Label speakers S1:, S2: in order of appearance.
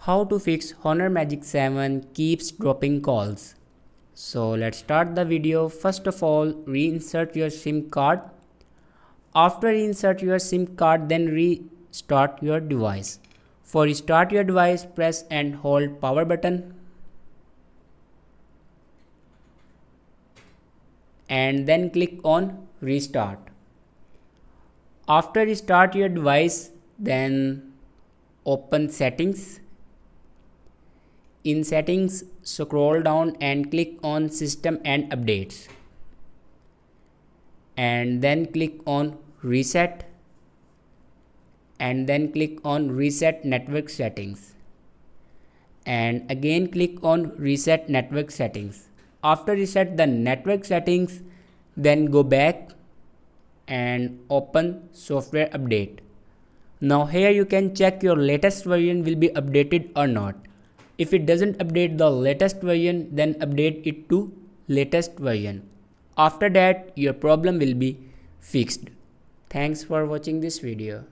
S1: How to fix Honor Magic 7 keeps dropping calls. So let's start the video. First of all, reinsert your SIM card. After reinsert your SIM card, then restart your device. For restart your device, press and hold power button and then click on restart. After restart your device, then open settings. In settings, scroll down and click on system and updates, and then click on reset, and then click on reset network settings, and again click on reset network settings. After reset the network settings, then go back and open software update. Now here you can check your latest version will be updated or not. If it doesn't update the latest version, then update it to latest version. After that, your problem will be fixed. Thanks for watching this video.